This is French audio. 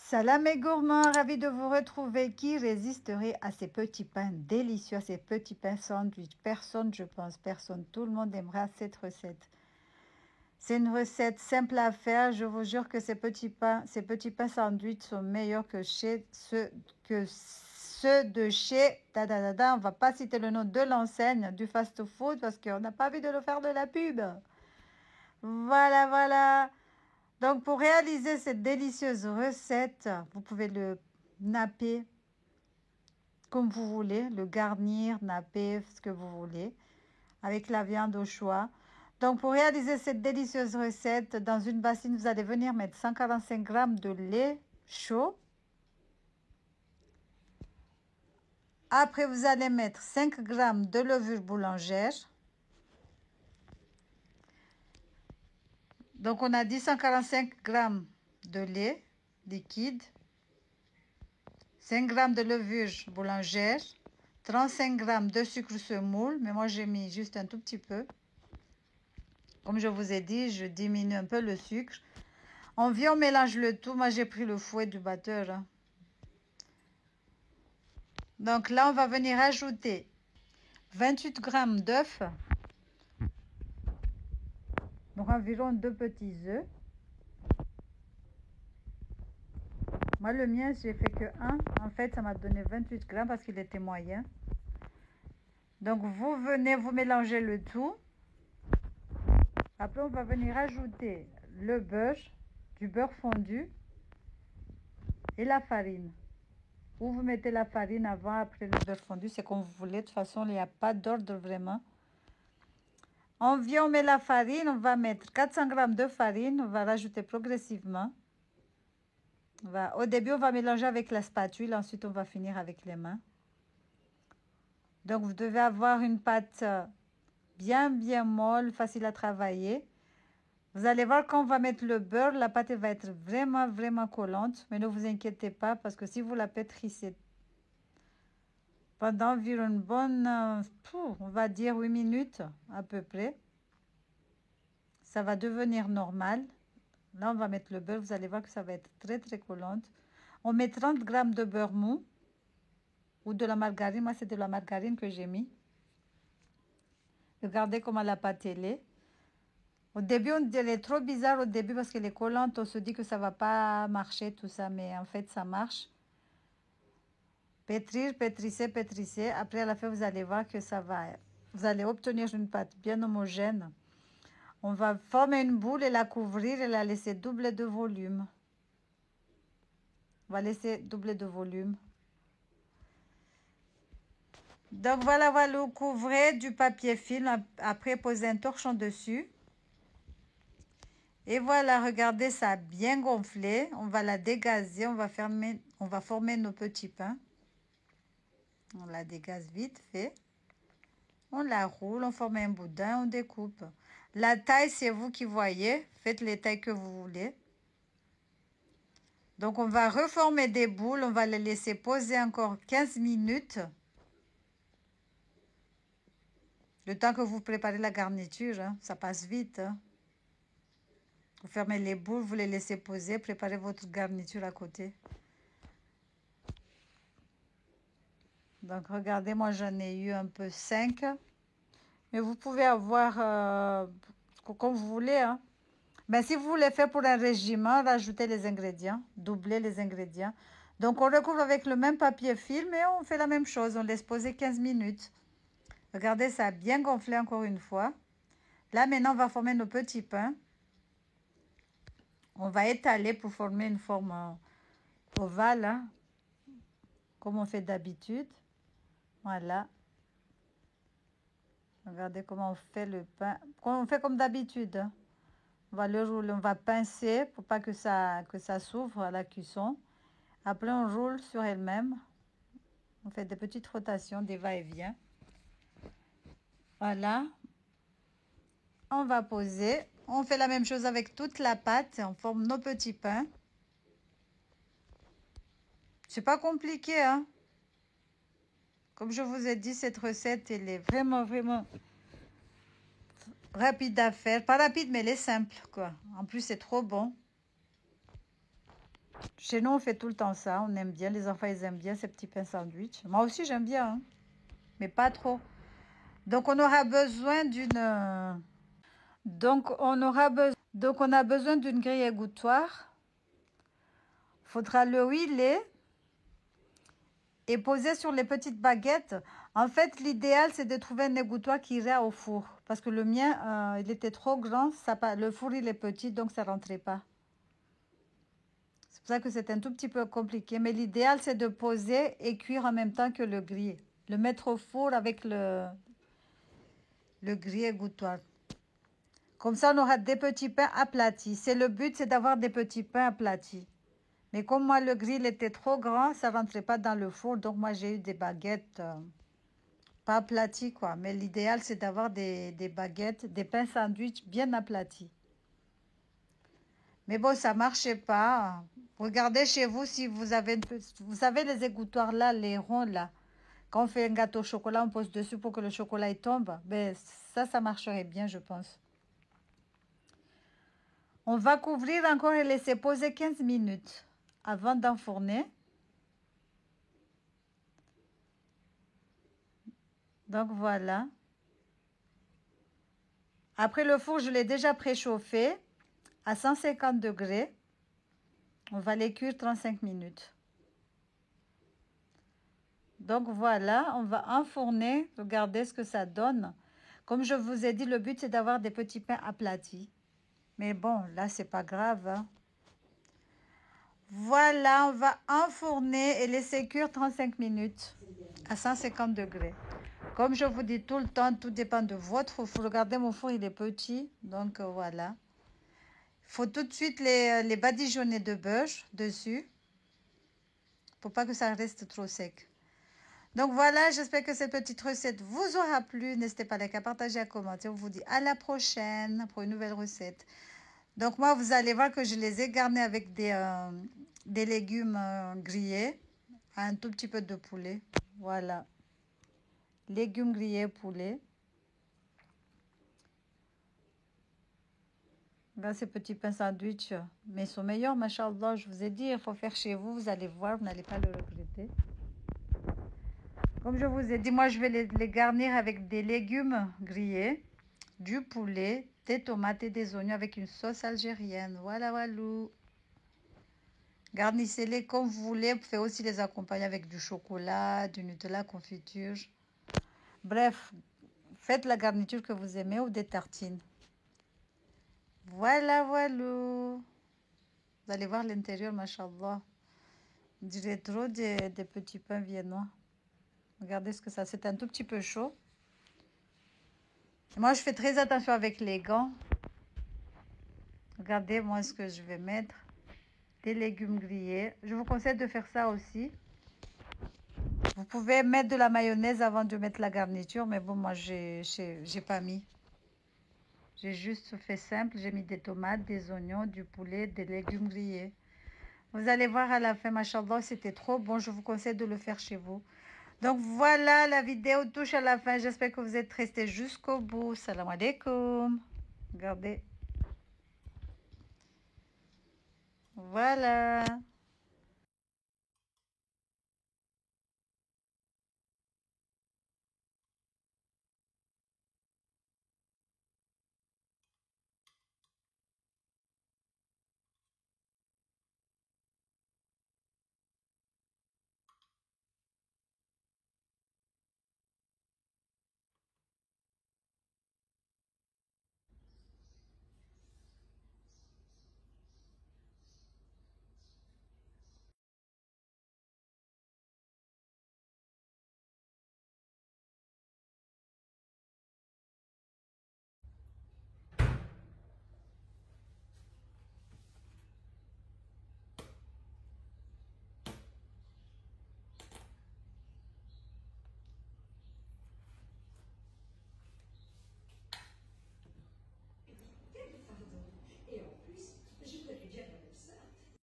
Salam mes gourmands, ravi de vous retrouver. Qui résisterait à ces petits pains délicieux, à ces petits pains sandwich? Personne, je pense, personne. Tout le monde aimera cette recette. C'est une recette simple à faire. Je vous jure que ces petits pains sandwich sont meilleurs que ceux de chez Dadadada. On va pas citer le nom de l'enseigne du fast-food parce qu'on n'a pas envie de le faire de la pub. Voilà, voilà. Donc, pour réaliser cette délicieuse recette, vous pouvez le napper comme vous voulez, le garnir, napper, ce que vous voulez, avec la viande au choix. Donc, pour réaliser cette délicieuse recette, dans une bassine, vous allez venir mettre 145 g de lait chaud. Après, vous allez mettre 5 g de levure boulangère. Donc, on a dit 145 g de lait liquide, 5 g de levure boulangère, 35 g de sucre semoule, mais moi j'ai mis juste un tout petit peu. Comme je vous ai dit, je diminue un peu le sucre. On vient, on mélange le tout. Moi j'ai pris le fouet du batteur. Donc là, on va venir ajouter 28 g d'œufs. Donc environ 2 petits œufs. Moi le mien, j'ai fait que 1. En fait, ça m'a donné 28 g parce qu'il était moyen. Donc vous venez, vous mélangez le tout. Après, on va venir ajouter le beurre, du beurre fondu et la farine. Ou vous mettez la farine avant, après le beurre fondu, c'est comme vous voulez. De toute façon, il n'y a pas d'ordre vraiment. On vient, on met la farine, on va mettre 400 g de farine, on va rajouter progressivement. Au début, on va mélanger avec la spatule, ensuite on va finir avec les mains. Donc, vous devez avoir une pâte bien molle, facile à travailler. Vous allez voir quand on va mettre le beurre, la pâte va être vraiment collante. Mais ne vous inquiétez pas parce que si vous la pétrissez pendant environ une bonne, on va dire 8 minutes à peu près, ça va devenir normal. Là, on va mettre le beurre. Vous allez voir que ça va être très collante. On met 30 g de beurre mou ou de la margarine. Moi, c'est de la margarine que j'ai mis. Regardez comment la pâte elle est. Au début, elle est trop bizarre au début parce qu'elle est collante. On se dit que ça va pas marcher tout ça, mais en fait, ça marche. Pétrir, pétrissez. Après, à la fin, vous allez voir que ça va. Vous allez obtenir une pâte bien homogène. On va former une boule et la couvrir et la laisser doubler de volume. On va laisser doubler de volume. Donc voilà, vous couvrez du papier film. Après, posez un torchon dessus. Et voilà, regardez, ça a bien gonflé. On va la dégazer. On va former nos petits pains. On la dégaze vite fait. On la roule, on forme un boudin, on découpe. La taille, c'est vous qui voyez. Faites les tailles que vous voulez. Donc, on va reformer des boules. On va les laisser poser encore 15 minutes. Le temps que vous préparez la garniture, hein, ça passe vite. Hein. Vous fermez les boules, vous les laissez poser. Préparez votre garniture à côté. Donc, regardez, moi, j'en ai eu un peu 5. Mais vous pouvez avoir comme vous voulez. Hein. Mais si vous voulez faire pour un régime, rajoutez les ingrédients, doublez les ingrédients. Donc, on recouvre avec le même papier film et on fait la même chose. On laisse poser 15 minutes. Regardez, ça a bien gonflé encore une fois. Là, maintenant, on va former nos petits pains. On va étaler pour former une forme ovale, hein, comme on fait d'habitude. Voilà. Regardez comment on fait le pain. On fait comme d'habitude. Hein. On va le rouler, on va pincer pour pas que ça s'ouvre à la cuisson. Après, on roule sur elle-même. On fait des petites rotations, des va-et-vient. Voilà. On va poser. On fait la même chose avec toute la pâte. On forme nos petits pains. C'est pas compliqué, hein. Comme je vous ai dit, cette recette, elle est vraiment rapide à faire. Pas rapide, mais elle est simple, quoi. En plus, c'est trop bon. Chez nous, on fait tout le temps ça. On aime bien. Les enfants, ils aiment bien ces petits pains sandwich. Moi aussi, j'aime bien, hein, mais pas trop. Donc, on aura besoin d'une... Donc, on a besoin d'une grille égouttoir. Il faudra le huiler et poser sur les petites baguettes. En fait, l'idéal, c'est de trouver un égouttoir qui irait au four. Parce que le mien, il était trop grand. Le four, il est petit, donc ça ne rentrait pas. C'est pour ça que c'est un tout petit peu compliqué. Mais l'idéal, c'est de poser et cuire en même temps que le griller. Le mettre au four avec le grille égouttoir. Comme ça, on aura des petits pains aplatis. C'est le but, c'est d'avoir des petits pains aplatis. Mais comme moi, le grill était trop grand, ça ne rentrait pas dans le four. Donc, moi, j'ai eu des baguettes pas aplaties, quoi. Mais l'idéal, c'est d'avoir des baguettes, des pains sandwich bien aplatis. Mais bon, ça ne marchait pas. Regardez chez vous si vous avez... Vous savez, les égouttoirs là, les ronds là. Quand on fait un gâteau au chocolat, on pose dessus pour que le chocolat il tombe. Ben, ça marcherait bien, je pense. On va couvrir encore et laisser poser 15 minutes avant d'enfourner. Donc voilà. Après le four, je l'ai déjà préchauffé à 150 degrés. On va les cuire 35 minutes. Donc voilà, on va enfourner. Regardez ce que ça donne. Comme je vous ai dit, le but c'est d'avoir des petits pains aplatis. Mais bon, là c'est pas grave, hein. Voilà, on va enfourner et laisser cuire 35 minutes à 150 degrés. Comme je vous dis tout le temps, tout dépend de votre four. Regardez, mon four, il est petit. Donc, voilà. Il faut tout de suite les badigeonner de beurre dessus. Pour pas que ça reste trop sec. Donc, voilà, j'espère que cette petite recette vous aura plu. N'hésitez pas à liker, à partager, à commenter. On vous dit à la prochaine pour une nouvelle recette. Donc, moi, vous allez voir que je les ai garnis avec des légumes grillés. Un tout petit peu de poulet. Voilà. Légumes grillés, poulet. Là, ces petits pains sandwich, mais ils sont meilleurs, machallah. Je vous ai dit, il faut faire chez vous. Vous allez voir, vous n'allez pas le regretter. Comme je vous ai dit, moi, je vais les garnir avec des légumes grillés, du poulet, des tomates et des oignons avec une sauce algérienne. Voilà, voilà. Garnissez-les comme vous voulez. Vous pouvez aussi les accompagner avec du chocolat, du Nutella, confiture. Bref, faites la garniture que vous aimez ou des tartines. Voilà, voilà. Vous allez voir l'intérieur, machallah. On dirait trop des petits pains viennois. Regardez ce que ça... C'est un tout petit peu chaud. Moi, je fais très attention avec les gants. Regardez, moi, ce que je vais mettre. Des légumes grillés. Je vous conseille de faire ça aussi. Vous pouvez mettre de la mayonnaise avant de mettre la garniture. Mais bon, moi, j'ai pas mis. J'ai juste fait simple. J'ai mis des tomates, des oignons, du poulet, des légumes grillés. Vous allez voir à la fin, machallah, c'était trop bon. Je vous conseille de le faire chez vous. Donc voilà, la vidéo touche à la fin. J'espère que vous êtes restés jusqu'au bout. Salam alaikum. Regardez. Voilà.